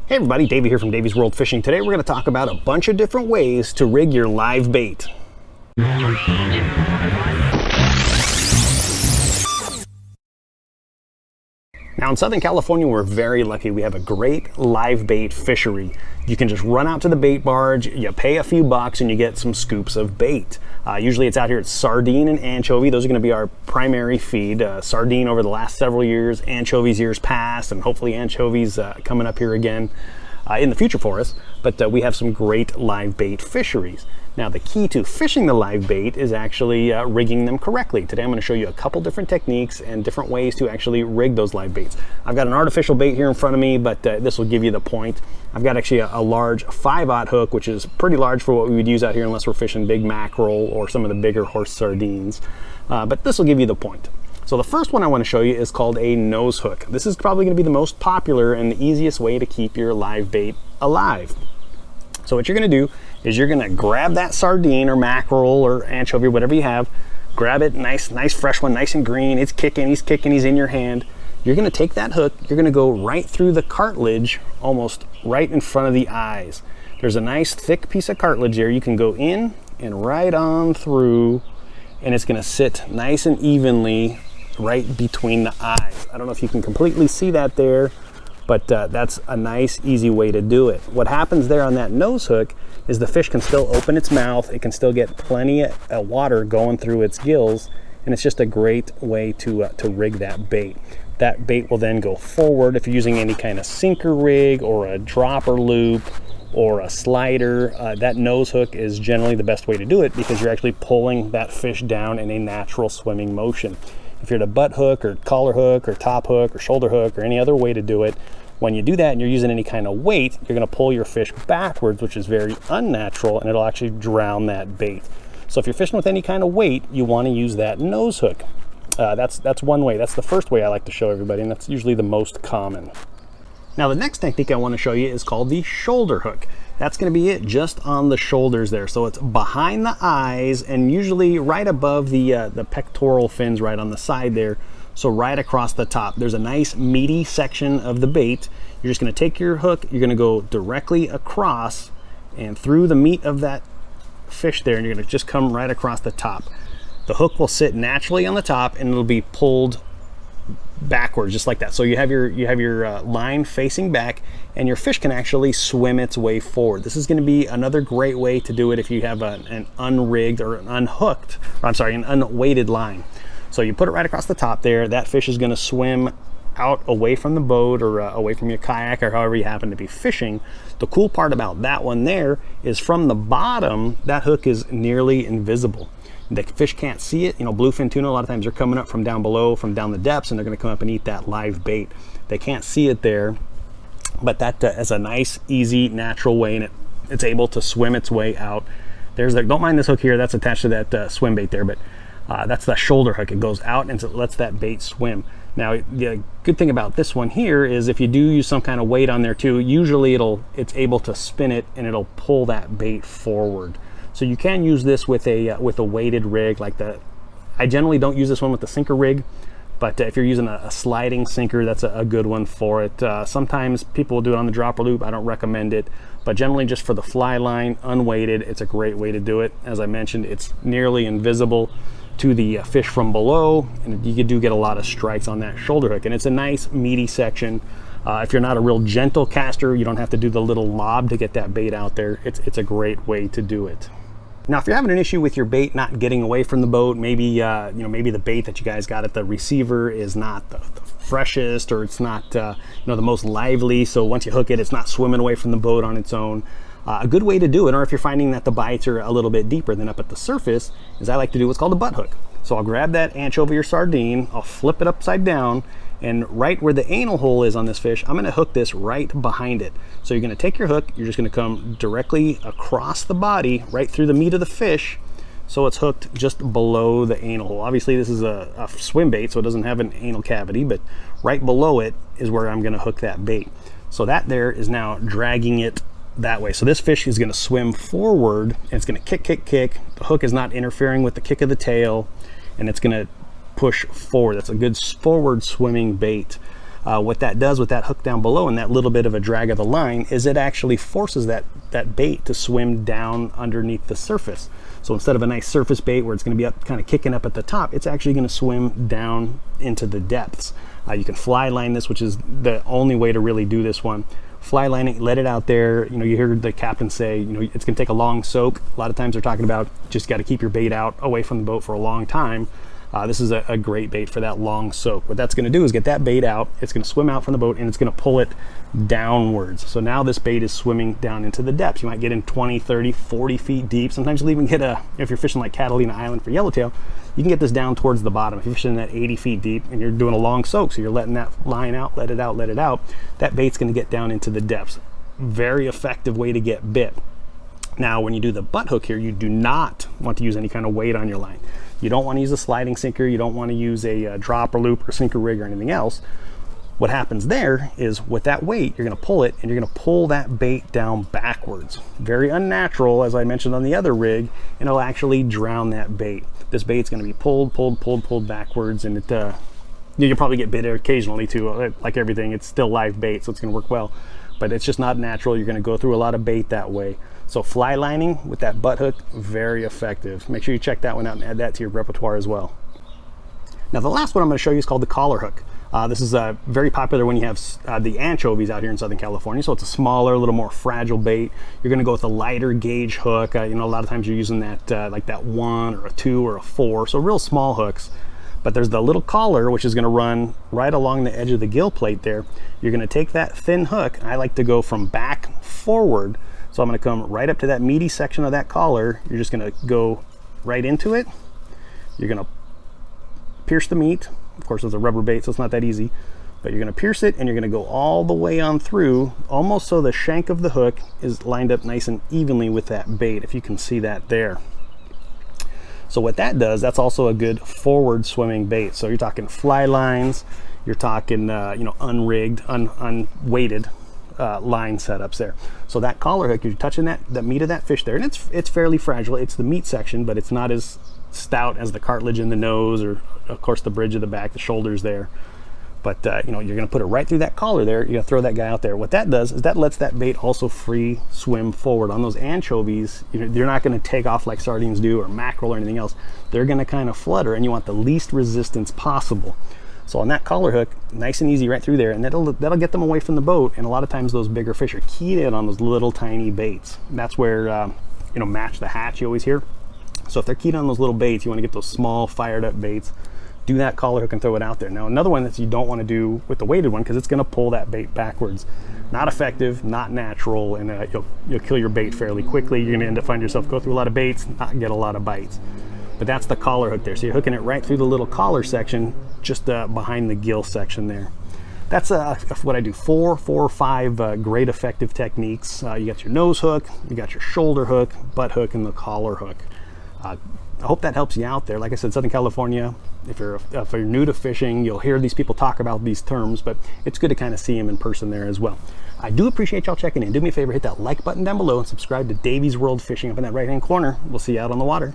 Hey everybody, Davey here from Davey's World Fishing. Today we're going to talk about a bunch of different ways to rig your live bait. Now in Southern California, we're very lucky. We have a great live bait fishery. You can just run out to the bait barge, you pay a few bucks, and you get some scoops of bait. Usually it's out here at Sardine and Anchovy. Those are going to be our primary feed. Sardine over the last several years, anchovies years past, and hopefully anchovies coming up here again in the future for us. But we have some great live bait fisheries. Now the key to fishing the live bait is actually rigging them correctly. Today I'm going to show you a couple different techniques and different ways to actually rig those live baits. I've got an artificial bait here in front of me, but this will give you the point. I've got actually a large 5/0 hook, which is pretty large for what we would use out here unless we're fishing big mackerel or some of the bigger horse sardines. But this will give you the point. So the first one I want to show you is called a nose hook. This is probably going to be the most popular and the easiest way to keep your live bait alive. So what you're going to do is you're going to grab that sardine or mackerel or anchovy, whatever you have, grab it, nice fresh one, nice and green. It's kicking, he's in your hand. You're going to take that hook, you're going to go right through the cartilage, almost right in front of the eyes. There's a nice thick piece of cartilage there. You can go in and right on through, and it's going to sit nice and evenly right between the eyes. I don't know if you can completely see that there, but that's a nice, easy way to do it. What happens there on that nose hook is the fish can still open its mouth, it can still get plenty of water going through its gills, and it's just a great way to rig that bait. That bait will then go forward. If you're using any kind of sinker rig or a dropper loop or a slider, that nose hook is generally the best way to do it because you're actually pulling that fish down in a natural swimming motion. If you're at a butt hook or collar hook or top hook or shoulder hook or any other way to do it, when you do that and you're using any kind of weight, you're going to pull your fish backwards, which is very unnatural, and it'll actually drown that bait. So if you're fishing with any kind of weight, you want to use that nose hook. That's one way. That's the first way I like to show everybody, and that's usually the most common. Now the next technique I want to show you is called the shoulder hook. That's going to be it, just on the shoulders there. So it's behind the eyes and usually right above the pectoral fins right on the side there. So right across the top. There's a nice meaty section of the bait. You're just going to take your hook, you're going to go directly across and through the meat of that fish there, and you're going to just come right across the top. The hook will sit naturally on the top and it'll be pulled backwards just like that. So you have your line facing back, and your fish can actually swim its way forward. This is going to be another great way to do it if you have an unrigged or an unhooked, or I'm sorry, an unweighted line. So you put it right across the top there. That fish is going to swim out away from the boat or away from your kayak or however you happen to be fishing. The cool part about that one there is from the bottom, that hook is nearly invisible. The fish can't see it. You know, bluefin tuna, a lot of times they're coming up from down below, from down the depths, and they're going to come up and eat that live bait. They can't see it there, but that is a nice, easy, natural way, and it's able to swim its way out. Don't mind this hook here, that's attached to that swim bait there, but that's the shoulder hook. It goes out and it lets that bait swim. Now, the good thing about this one here is if you do use some kind of weight on there too, usually it's able to spin it and it'll pull that bait forward. So you can use this with a weighted rig like that. I generally don't use this one with the sinker rig, but if you're using a sliding sinker, that's a good one for it. Sometimes people will do it on the dropper loop. I don't recommend it, but generally just for the fly line, unweighted, it's a great way to do it. As I mentioned, it's nearly invisible to the fish from below, and you do get a lot of strikes on that shoulder hook, and it's a nice meaty section. If you're not a real gentle caster, you don't have to do the little lob to get that bait out there. It's a great way to do it. Now, if you're having an issue with your bait not getting away from the boat, maybe maybe the bait that you guys got at the receiver is not the freshest, or it's not the most lively. So once you hook it, it's not swimming away from the boat on its own. A good way to do it, or if you're finding that the bites are a little bit deeper than up at the surface, is I like to do what's called a butt hook. So I'll grab that anchovy or sardine, I'll flip it upside down, and right where the anal hole is on this fish, I'm going to hook this right behind it. So you're going to take your hook, you're just going to come directly across the body, right through the meat of the fish, so it's hooked just below the anal hole. Obviously this is a swim bait, so it doesn't have an anal cavity, but right below it is where I'm going to hook that bait. So that there is now dragging it that way. So this fish is going to swim forward, and it's going to kick. The hook is not interfering with the kick of the tail, and it's going to push forward. That's a good forward swimming bait. What that does with that hook down below and that little bit of a drag of the line is it actually forces that bait to swim down underneath the surface. So instead of a nice surface bait where it's going to be up, kind of kicking up at the top, it's actually going to swim down into the depths. You can fly line this, which is the only way to really do this one. Fly line it, let it out there. You know, you hear the captain say, you know, it's going to take a long soak. A lot of times they're talking about just got to keep your bait out away from the boat for a long time. This is a great bait for that long soak. What that's going to do is get that bait out, it's going to swim out from the boat, and it's going to pull it downwards. So now this bait is swimming down into the depths. You might get in 20, 30, 40 feet deep. Sometimes you'll even get if you're fishing like Catalina Island for Yellowtail, you can get this down towards the bottom. If you're fishing that 80 feet deep and you're doing a long soak, so you're letting that line out, let it out, let it out, that bait's going to get down into the depths. Very effective way to get bit. Now, when you do the butt hook here, you do not want to use any kind of weight on your line. You don't want to use a sliding sinker. You don't want to use a dropper loop or sinker rig or anything else. What happens there is with that weight, you're going to pull it and you're going to pull that bait down backwards. Very unnatural, as I mentioned on the other rig, and it'll actually drown that bait. This bait's going to be pulled backwards, and you'll probably get bit occasionally too. Like everything, it's still live bait, so it's going to work well. But it's just not natural. You're going to go through a lot of bait that way. So fly lining with that butt hook, very effective. Make sure you check that one out and add that to your repertoire as well. Now the last one I'm going to show you is called the collar hook. This is very popular when you have the anchovies out here in Southern California. So it's a smaller, a little more fragile bait. You're going to go with a lighter gauge hook. You know, a lot of times you're using that like that 1 or a 2 or a 4. So real small hooks. But there's the little collar, which is going to run right along the edge of the gill plate there. You're going to take that thin hook. I like to go from back forward. So I'm going to come right up to that meaty section of that collar. You're just going to go right into it. You're going to pierce the meat. Of course, it's a rubber bait, so it's not that easy. But you're going to pierce it, and you're going to go all the way on through, almost so the shank of the hook is lined up nice and evenly with that bait, if you can see that there. So what that does, that's also a good forward swimming bait. So you're talking fly lines, you're talking you know, unrigged, unweighted line setups there. So that collar hook, you're touching the meat of that fish there, and it's fairly fragile. It's the meat section, but it's not as stout as the cartilage in the nose, or of course the bridge of the back, the shoulders there. But you know, you're going to put it right through that collar there. You're going to throw that guy out there. What that does is that lets that bait also free swim forward. On those anchovies, they're not going to take off like sardines do, or mackerel or anything else. They're going to kind of flutter, and you want the least resistance possible. So on that collar hook, nice and easy right through there, and that'll get them away from the boat. And a lot of times those bigger fish are keyed in on those little tiny baits. And that's where you know, match the hatch you always hear. So if they're keyed on those little baits, you want to get those small fired up baits. Do that collar hook and throw it out there. Now another one that you don't want to do with the weighted one, because it's going to pull that bait backwards. Not effective, not natural, and you'll kill your bait fairly quickly. You're going to end up finding yourself go through a lot of baits, not get a lot of bites. But that's the collar hook there. So you're hooking it right through the little collar section, just behind the gill section there. That's what I do. 4 or 5 great effective techniques. You got your nose hook, you got your shoulder hook, butt hook, and the collar hook. I hope that helps you out there. Like I said, Southern California, if you're new to fishing, you'll hear these people talk about these terms, but it's good to kind of see them in person there as well. I do appreciate y'all checking in. Do me a favor, hit that like button down below and subscribe to Davy's World Fishing up in that right-hand corner. We'll see you out on the water.